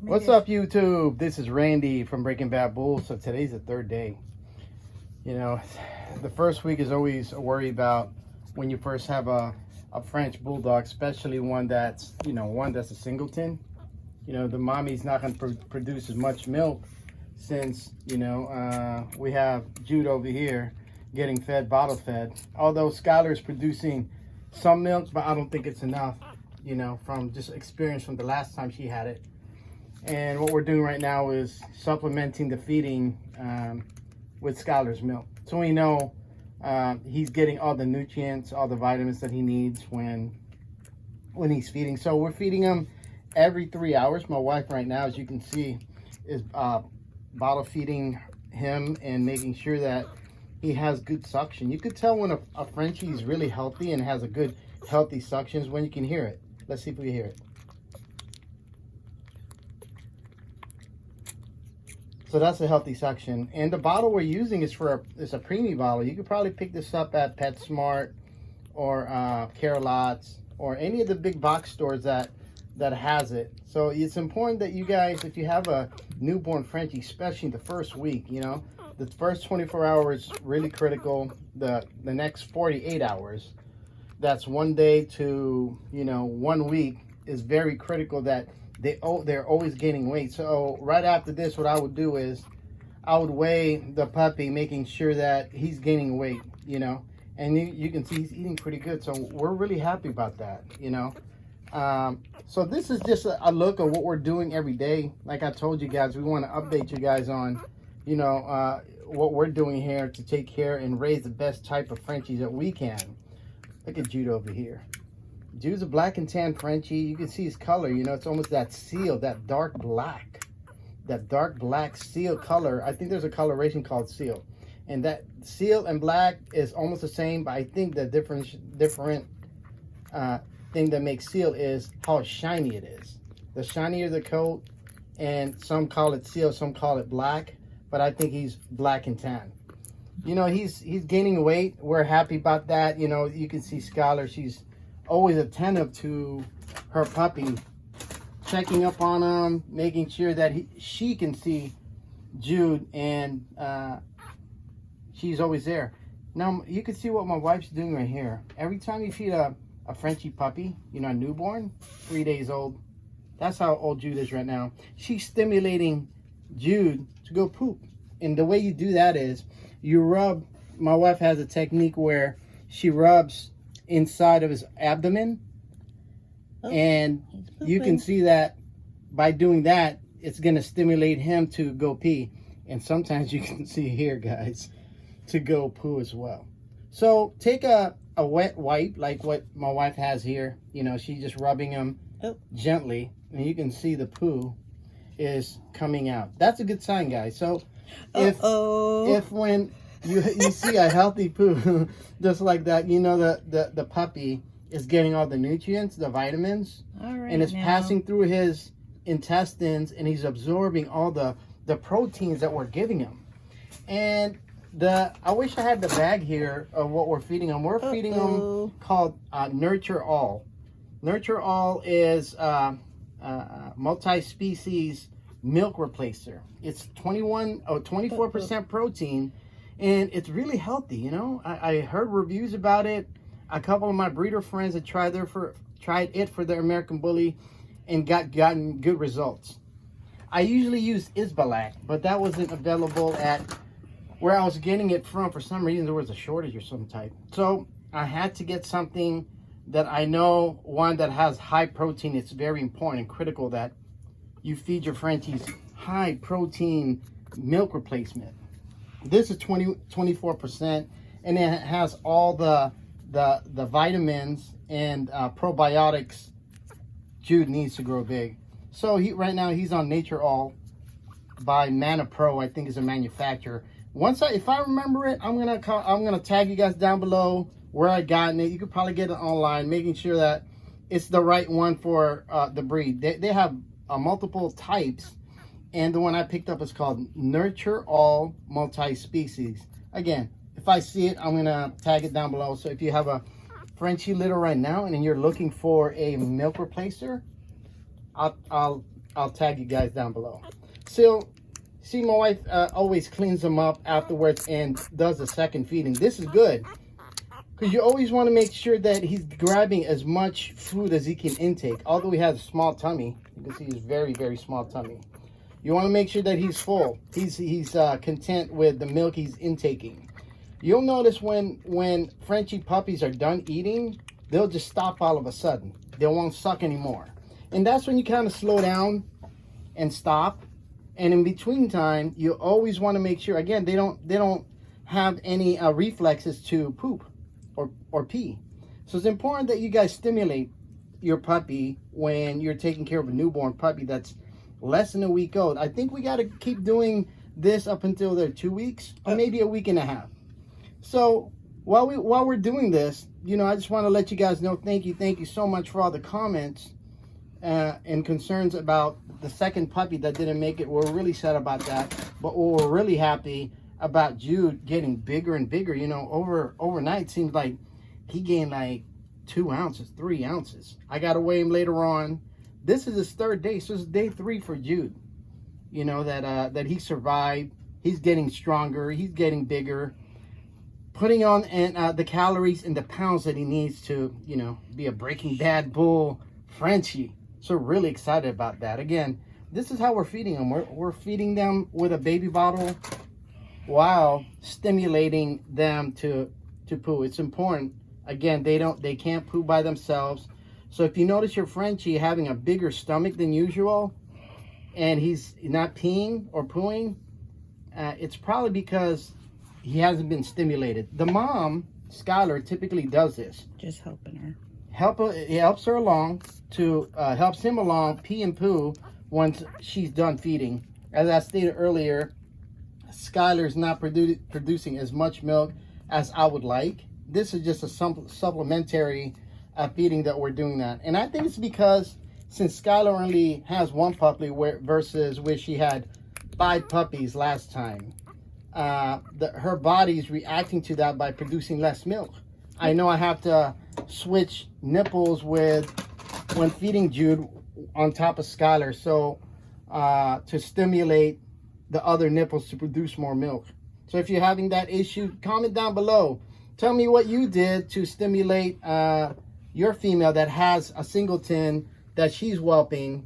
What's up, YouTube? This is Randy from Breaking Bad Bulls. So today's the third day. You know, the first week is always a worry about when you first have a French bulldog, especially one that's, one that's a singleton. The mommy's not going to produce as much milk since, we have Jude over here getting fed, bottle fed. Although Skylar's producing some milk, but I don't think it's enough, from just experience from the last time she had it. And what we're doing right now is supplementing the feeding with Skylar's milk. So we know he's getting all the nutrients, all the vitamins that he needs when he's feeding. So we're feeding him every 3 hours. My wife right now, as you can see, is bottle feeding him and making sure that he has good suction. You could tell when a Frenchie is really healthy and has a good healthy suctions when you can hear it. Let's see if we hear it. So that's a healthy suction. And the bottle we're using is it's a preemie bottle. You could probably pick this up at PetSmart or Carolots or any of the big box stores that has it. So it's important that you guys, if you have a newborn Frenchie, especially the first week, the first 24 hours really critical. The next 48 hours, that's 1 day to 1 week, is very critical that they're always gaining weight. So right after this, what I would do is I would weigh the puppy, making sure that he's gaining weight, and you can see he's eating pretty good. So we're really happy about that, So this is just a look at what we're doing every day. Like I told you guys, we want to update you guys on, what we're doing here to take care and raise the best type of Frenchies that we can. Look at Jude over here. Jude's a black and tan Frenchie. You can see his color, it's almost that seal, that dark black seal color. I think there's a coloration called seal, and that seal and black is almost the same, but I think the different thing that makes seal is how shiny it is. The shinier the coat, and some call it seal, some call it black, but I think he's black and tan. He's gaining weight. We're happy about that. You can see Skylar, she's always attentive to her puppy, checking up on him, making sure that she can see Jude, and she's always there. Now you can see what my wife's doing right here. Every time you feed a Frenchie puppy, a newborn, 3 days old, that's how old Jude is right now, she's stimulating Jude to go poop. And the way you do that is you rub. My wife has a technique where she rubs inside of his abdomen, and you can see that by doing that, it's going to stimulate him to go pee. And sometimes you can see here, guys, to go poo as well. So take a wet wipe like what my wife has here. She's just rubbing him gently, and you can see the poo is coming out. That's a good sign, guys. So if when you see a healthy poo just like that, the puppy is getting all the nutrients, the vitamins, and it's passing through his intestines, and he's absorbing all the proteins that we're giving him. And I wish I had the bag here of what we're feeding them. We're feeding them called Nurture All. Nurture All is multi-species milk replacer. It's 24% protein, and it's really healthy. I heard reviews about it. A couple of my breeder friends had tried it for their American Bully and gotten good results. I usually use Isbalac, but that wasn't available at where I was getting it from. For some reason, there was a shortage or some type. So I had to get something that I know, one that has high protein. It's very important and critical that you feed your Frenchies high protein milk replacement. This is 24%, and it has all the vitamins and probiotics Jude needs to grow big. So right now he's on Nature All by MANNA Pro, I think is a manufacturer. If I remember it, I'm gonna tag you guys down below where I gotten it. You could probably get it online, making sure that it's the right one for the breed. They have multiple types, and the one I picked up is called Nurture All Multi-Species. Again, if I see it, I'm gonna tag it down below. So if you have a Frenchie litter right now and you're looking for a milk replacer, I'll I'll tag you guys down below. So, see, my wife always cleans them up afterwards and does the second feeding. This is good because you always want to make sure that he's grabbing as much food as he can intake. Although he has a small tummy, you can see he's very, very small tummy. You want to make sure that he's full. He's content with the milk he's intaking. You'll notice when Frenchie puppies are done eating, they'll just stop all of a sudden. They won't suck anymore. And that's when you kind of slow down and stop. And in between time, you always want to make sure, again, they don't have any reflexes to poop or pee. So it's important that you guys stimulate your puppy when you're taking care of a newborn puppy that's less than a week old. I think we got to keep doing this up until they're 2 weeks or maybe a week and a half. So while we're doing this, you know, I just want to let you guys know, thank you so much for all the comments and concerns about the second puppy that didn't make it. We're really sad about that, but we're really happy about Jude getting bigger and bigger. You know, overnight seems like he gained like 2 ounces, 3 ounces. I got to weigh him later on. This is his 3rd day, so it's day 3 for Jude. You know, that he survived. He's getting stronger. He's getting bigger. Putting on the calories and the pounds that he needs to, you know, be a Breaking Bad bull Frenchie. So really excited about that. Again, this is how we're feeding them. We're feeding them with a baby bottle while stimulating them to poo. It's important. Again, they can't poo by themselves. So if you notice your Frenchie having a bigger stomach than usual and he's not peeing or pooing, it's probably because he hasn't been stimulated. The mom, Skylar, typically does this. Just helping her. It helps her along helps him along pee and poo once she's done feeding. As I stated earlier, Skylar's not producing as much milk as I would like. This is just a supplementary feeding that we're doing that. And I think it's because since Skylar only has 1 puppy versus where she had 5 puppies last time, her body's reacting to that by producing less milk. I know I have to switch nipples when feeding Jude on top of Skylar, so to stimulate the other nipples to produce more milk. So if you're having that issue, comment down below. Tell me what you did to stimulate your female that has a Singleton that she's whelping,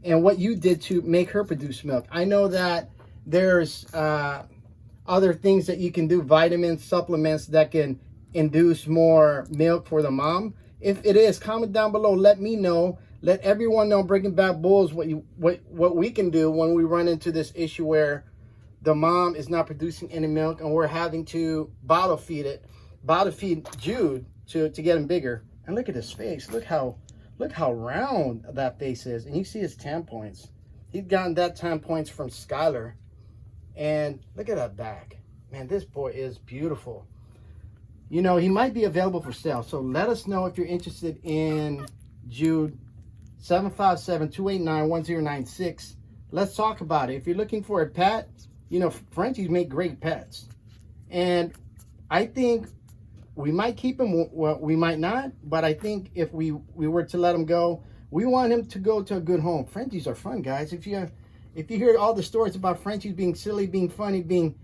and what you did to make her produce milk. I know that there's other things that you can do, vitamins, supplements that can induce more milk for the mom. If it is, comment down below. Let me know. Let everyone know, Breaking Bad Bulls, what we can do when we run into this issue where the mom is not producing any milk and we're having to bottle feed Jude to get him bigger. And look at his face. Look how round that face is. And you see his tan points. He's gotten that tan points from Skylar. And look at that back. Man, this boy is beautiful. You know, he might be available for sale. So let us know if you're interested in Jude. 757-289-1096. Let's talk about it. If you're looking for a pet, you know, Frenchies make great pets. And I think we might keep him, well, we might not, but I think if we were to let him go, we want him to go to a good home. Frenchies are fun, guys. If you hear all the stories about Frenchies being silly, being funny, being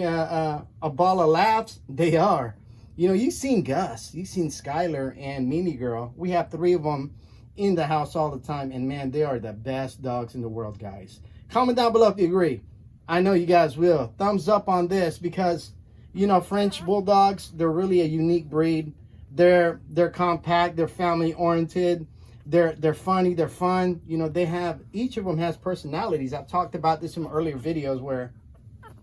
a ball of laughs, they are. You know, you've seen Gus, you've seen Skylar and Mimi Girl. We have 3 of them in the house all the time, and man, they are the best dogs in the world, guys. Comment down below if you agree. I know you guys will. Thumbs up on this because, you know, French Bulldogs, they're really a unique breed. They're compact, they're family oriented, they're funny, they're fun. You know, each of them has personalities. I've talked about this in earlier videos where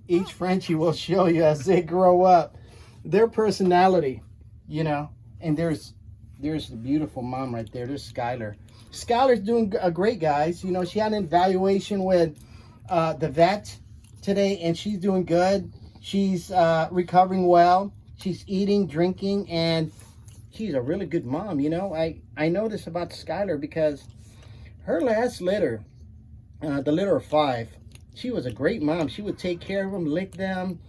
each Frenchie will show you as they grow up their personality, you know. And there's the beautiful mom right there. There's Skylar. Skylar's doing great, guys. You know, she had an evaluation with the vet today, and she's doing good. She's recovering well. She's eating, drinking, and she's a really good mom. You know, I know this about Skylar because her last litter, the litter of 5, she was a great mom. She would take care of them, lick them,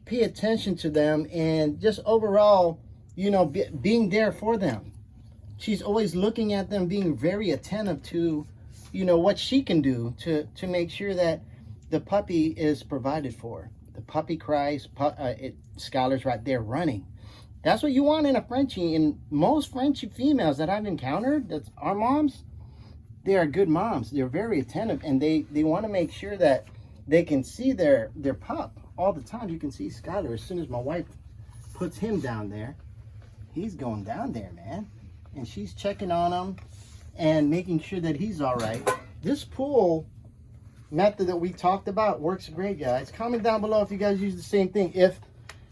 pay attention to them, and just overall, you know, being there for them. She's always looking at them, being very attentive to you know, what she can do to make sure that the puppy is provided for. The puppy cries, Skylar's right there running. That's what you want in a Frenchie. And most Frenchie females that I've encountered, that's our moms, they are good moms. They're very attentive, and they want to make sure that they can see their pup all the time. You can see Skylar, as soon as my wife puts him down there, he's going down there, man. And she's checking on him and making sure that he's all right. This pull method that we talked about works great, guys. Comment down below if you guys use the same thing. If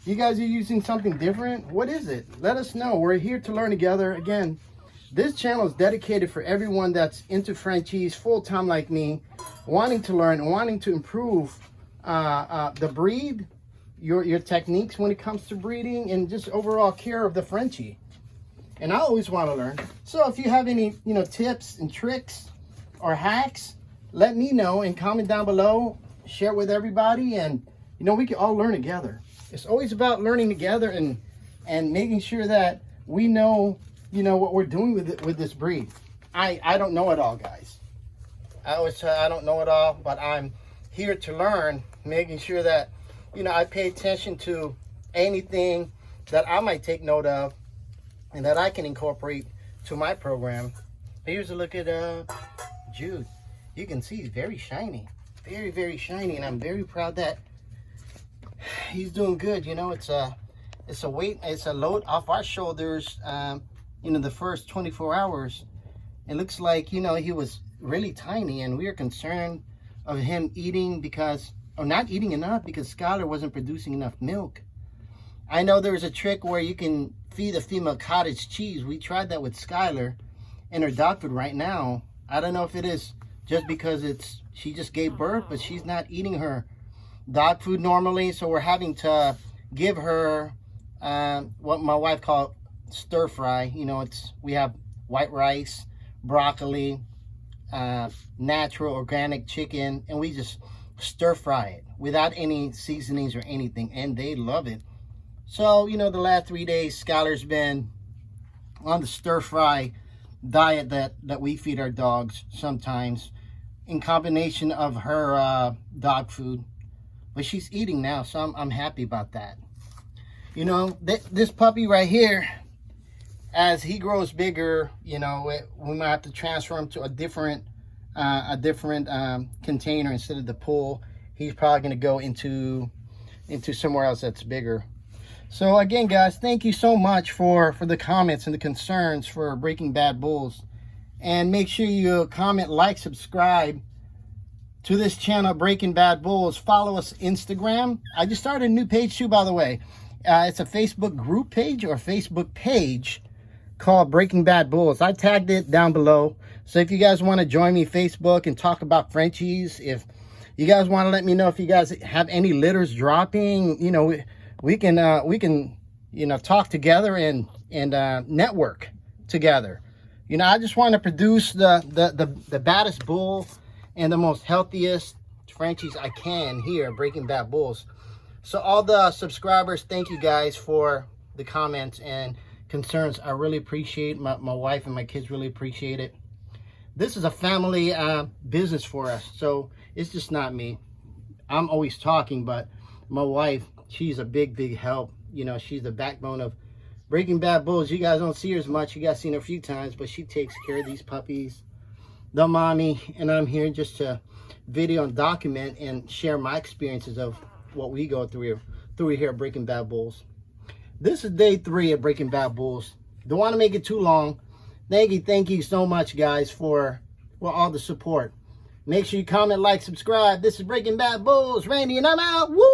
you guys are using something different, what is it? Let us know. We're here to learn together. Again, this channel is dedicated for everyone that's into Frenchies full-time like me, wanting to learn, wanting to improve the breed, your techniques when it comes to breeding, and just overall care of the Frenchie. And I always want to learn. So if you have any, you know, tips and tricks or hacks, let me know and comment down below. Share with everybody, and you know, we can all learn together. It's always about learning together and making sure that we know, you know, what we're doing with this breed. I don't know it all, guys. I always say I don't know it all, but I'm here to learn, making sure that, you know, I pay attention to anything that I might take note of and that I can incorporate to my program. Here's a look at Jude. You can see he's very shiny, very, very shiny, and I'm very proud that he's doing good. You know, it's a load off our shoulders. You know, the first 24 hours, it looks like, you know, he was really tiny, and we are concerned of him eating because, or not eating enough, because Skylar wasn't producing enough milk. I know there's a trick where you can feed a female cottage cheese. We tried that with Skylar and her dog food right now. I don't know if it is just because she just gave birth, but she's not eating her dog food normally, so we're having to give her what my wife called stir fry. You know, we have white rice, broccoli, natural organic chicken, and we just stir fry it without any seasonings or anything, and they love it. So, you know, the last 3 days Skylar's been on the stir fry diet that we feed our dogs sometimes, in combination of her dog food. But she's eating now, so I'm happy about that. You know, this puppy right here, as he grows bigger, you know, we might have to transfer him to a different container instead of the pool. He's probably going to go into somewhere else that's bigger. So again, guys, thank you so much for the comments and the concerns for Breaking Bad Bulls. And make sure you comment, like, subscribe to this channel, Breaking Bad Bulls. Follow us Instagram. I just started a new page too, by the way. It's a Facebook group page or Facebook page called Breaking Bad Bulls. I tagged it down below. So if you guys want to join me Facebook and talk about Frenchies, if you guys want to let me know if you guys have any litters dropping, you know, we can you know, talk together and network together. You know, I just want to produce the baddest bull and the most healthiest Frenchies I can here at Breaking Bad Bulls. So all the subscribers, thank you guys for the comments and concerns. I really appreciate my wife and my kids really appreciate it. This is a family business for us, so it's just not me. I'm always talking, but my wife, she's a big help. You know, she's the backbone of Breaking Bad Bulls. You guys don't see her as much. You guys seen her a few times, but she takes care of these puppies, the mommy, and I'm here just to video and document and share my experiences of what we go through here at Breaking Bad Bulls. This is day 3 of Breaking Bad Bulls. Don't want to make it too long. Thank you so much, guys, for all the support. Make sure you comment, like, subscribe. This is Breaking Bad Bulls. Randy, and I'm out. Woo!